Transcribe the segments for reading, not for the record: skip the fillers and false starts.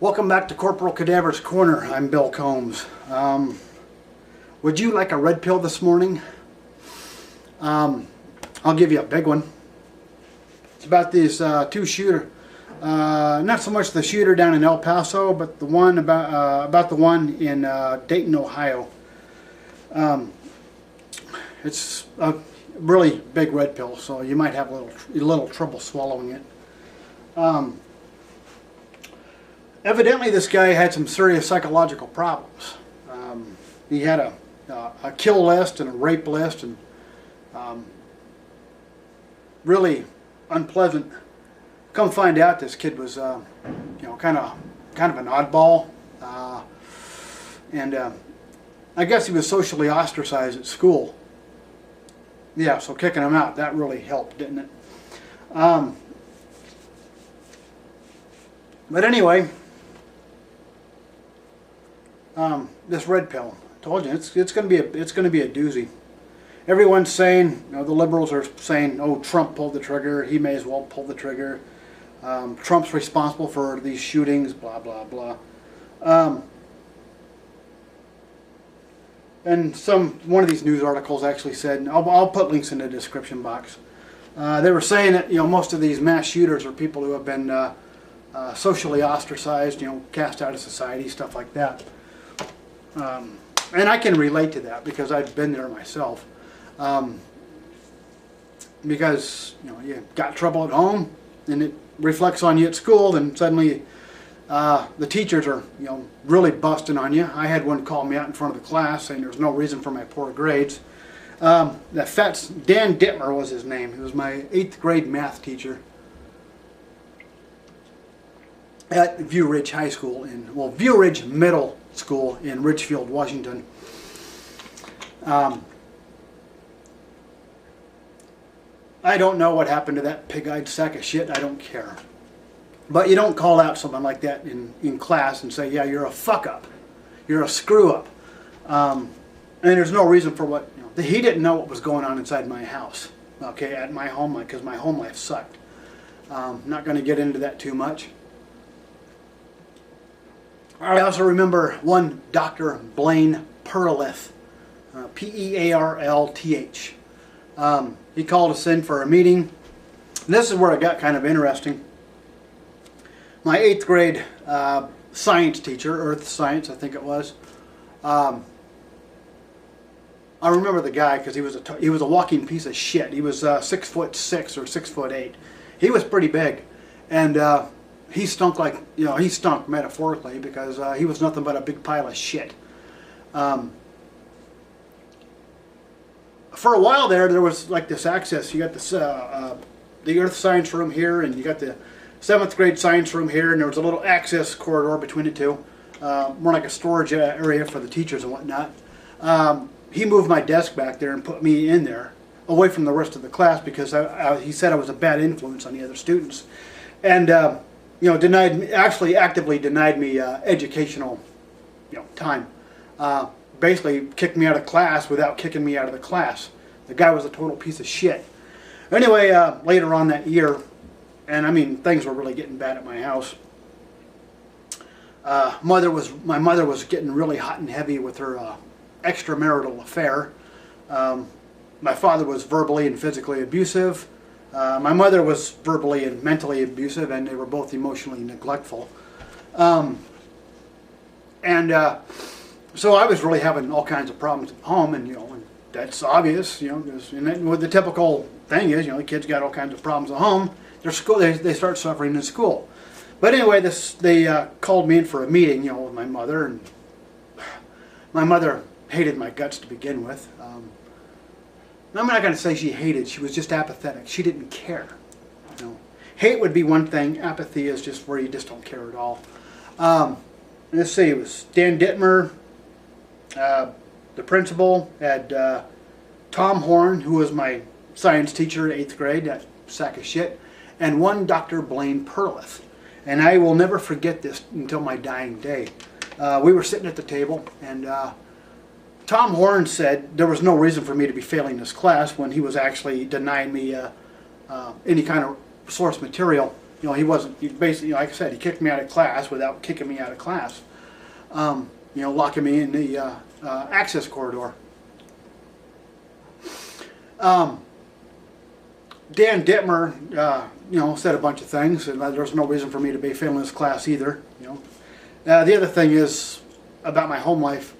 Welcome back to Corporal Cadaver's Corner. I'm Bill Combs. Would you like a red pill this morning? I'll give you a big one. It's about these two shooter. Not so much the shooter down in El Paso, but the one about the one in Dayton, Ohio. It's a really big red pill, so you might have a little trouble swallowing it. Evidently, this guy had some serious psychological problems. He had a kill list and a rape list, and really unpleasant. Come find out, this kid was, kind of an oddball, and I guess he was socially ostracized at school. Yeah, so kicking him out, that really helped, didn't it? But anyway. This red pill, I told you, it's going to be a doozy. Everyone's saying, the liberals are saying, oh, Trump pulled the trigger, he may as well pull the trigger. Trump's responsible for these shootings, blah blah blah. And one of these news articles actually said, I'll put links in the description box. They were saying that most of these mass shooters are people who have been socially ostracized, cast out of society, stuff like that. And I can relate to that because I've been there myself. Because you got trouble at home and it reflects on you at school, then suddenly the teachers are really busting on you. I had one call me out in front of the class saying there's no reason for my poor grades. Dan Dittmer was his name. He was my 8th grade math teacher at View Ridge High School View Ridge Middle School in Ridgefield, Washington. I don't know what happened to that pig-eyed sack of shit. I don't care. But you don't call out someone like that in class and say, yeah, you're a fuck-up. You're a screw-up. And there's no reason for what... he didn't know what was going on inside my house, okay, at my home life, because my home life sucked. Not going to get into that too much. I also remember one Dr. Blaine Perlith, P-E-A-R-L-T-H. He called us in for a meeting. And this is where it got kind of interesting. My 8th grade science teacher, Earth Science, I think it was. I remember the guy because he was a walking piece of shit. He was 6'6" or 6'8". He was pretty big, and he stunk like he stunk metaphorically because he was nothing but a big pile of shit. For a while there was like this access. You got this the Earth Science room here, and you got the 7th grade science room here, and there was a little access corridor between the two, more like a storage area for the teachers and whatnot. He moved my desk back there and put me in there, away from the rest of the class, because he said I was a bad influence on the other students, and actively denied me educational, time. Basically kicked me out of class without kicking me out of the class. The guy was a total piece of shit. Anyway, later on that year, and I mean things were really getting bad at my house. My mother was getting really hot and heavy with her extramarital affair. My father was verbally and physically abusive. My mother was verbally and mentally abusive, and they were both emotionally neglectful. So I was really having all kinds of problems at home, and and that's obvious. And what the typical thing is, the kids got all kinds of problems at home. They start suffering in school. But anyway, they called me in for a meeting, with my mother, and my mother hated my guts to begin with. I'm not going to say she hated. She was just apathetic. She didn't care. Hate would be one thing. Apathy is just where you just don't care at all. Let's see. It was Dan Dittmer, the principal, had Tom Horn, who was my science teacher in 8th grade, that sack of shit, and one Dr. Blaine Perlith. And I will never forget this until my dying day. We were sitting at the table, and Tom Horn said there was no reason for me to be failing this class when he was actually denying me any kind of source material You know, he wasn't, he basically, you know, like I said, he kicked me out of class without kicking me out of class. You know, locking me in the access corridor. Dan Dittmer, you know, said a bunch of things, and there's no reason for me to be failing this class either. You know, the other thing is about my home life.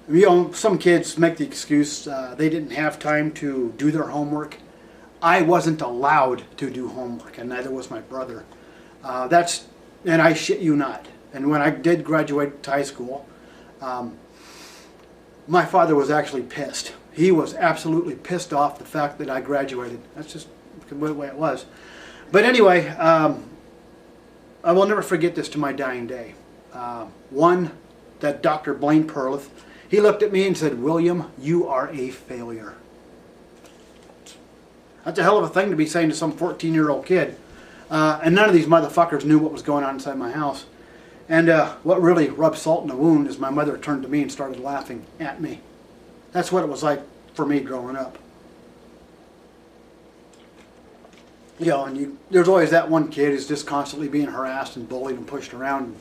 You know, some kids make the excuse they didn't have time to do their homework. I wasn't allowed to do homework, and neither was my brother. And I shit you not. And when I did graduate high school, my father was actually pissed. He was absolutely pissed off the fact that I graduated. That's just the way it was. But anyway, I will never forget this to my dying day. That Dr. Blaine Perlith, he looked at me and said, "William, you are a failure." That's a hell of a thing to be saying to some 14-year-old kid. And none of these motherfuckers knew what was going on inside my house. And what really rubbed salt in the wound is my mother turned to me and started laughing at me. That's what it was like for me growing up. You know, and there's always that one kid who's just constantly being harassed and bullied and pushed around.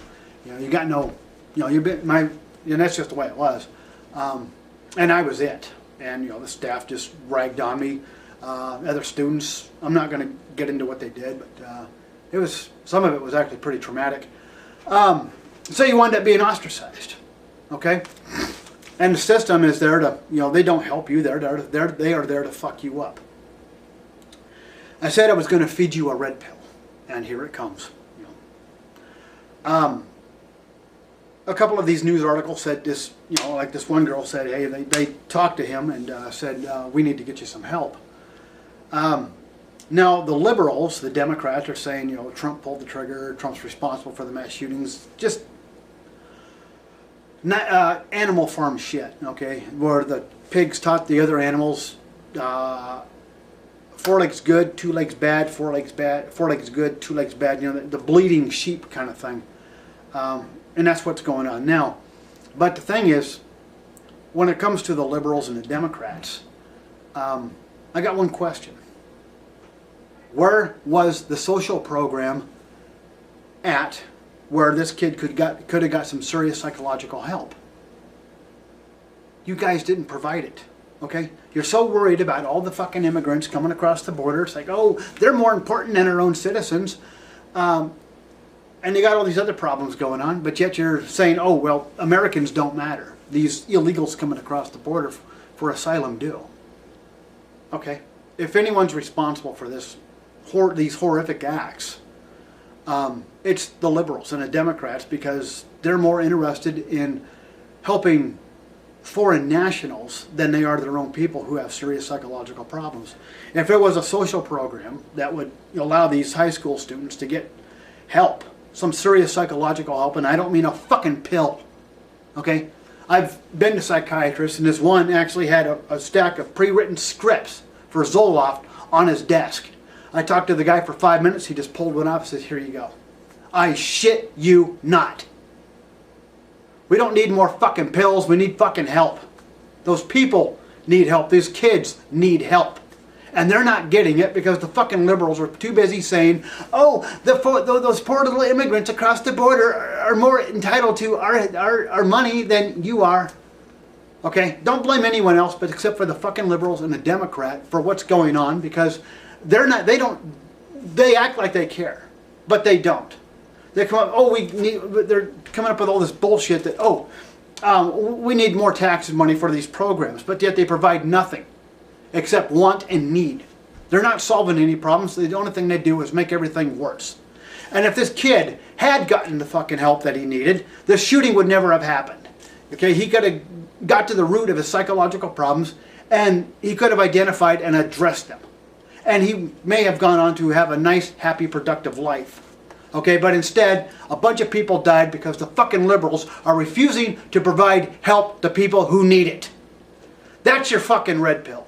You know, you got no, you know, and that's just the way it was. And I was it. And, you know, the staff just ragged on me. Other students, I'm not going to get into what they did, but some of it was actually pretty traumatic. So you wind up being ostracized, okay? And the system is there to, you know, they don't help you. They are there to fuck you up. I said I was going to feed you a red pill, and here it comes. You know. A couple of these news articles said this, you know, like this one girl said, hey, they talked to him and said, we need to get you some help. Now, the liberals, the Democrats, are saying, you know, Trump pulled the trigger, Trump's responsible for the mass shootings. Just not, animal farm shit, okay, where the pigs taught the other animals, 4 legs good, 2 legs bad, 4 legs bad, 4 legs good, 2 legs bad, you know, the bleeding sheep kind of thing. And that's what's going on now. But the thing is, when it comes to the liberals and the Democrats, I got one question. Where was the social program at where this kid could have got some serious psychological help? You guys didn't provide it, okay? You're so worried about all the fucking immigrants coming across the border. It's like, oh, they're more important than our own citizens. And you got all these other problems going on, but yet you're saying, oh, well, Americans don't matter. These illegals coming across the border for asylum do. Okay, if anyone's responsible for these horrific acts, it's the liberals and the Democrats, because they're more interested in helping foreign nationals than they are their own people who have serious psychological problems. If it was a social program that would allow these high school students to get help, some serious psychological help, and I don't mean a fucking pill, okay? I've been to psychiatrists, and this one actually had a stack of pre-written scripts for Zoloft on his desk. I talked to the guy for 5 minutes, he just pulled one off and says, here you go. I shit you not. We don't need more fucking pills, we need fucking help. Those people need help, these kids need help. And they're not getting it because the fucking liberals are too busy saying, oh, those poor little immigrants across the border are more entitled to our money than you are. Okay? Don't blame anyone else but except for the fucking liberals and the Democrat for what's going on, because they act like they care, but they don't. They come up, they're coming up with all this bullshit that, we need more tax money for these programs, but yet they provide nothing except want and need. They're not solving any problems. The only thing they do is make everything worse. And if this kid had gotten the fucking help that he needed, the shooting would never have happened. Okay, he could have got to the root of his psychological problems, and he could have identified and addressed them. And he may have gone on to have a nice, happy, productive life. Okay, but instead, a bunch of people died because the fucking liberals are refusing to provide help to people who need it. That's your fucking red pill.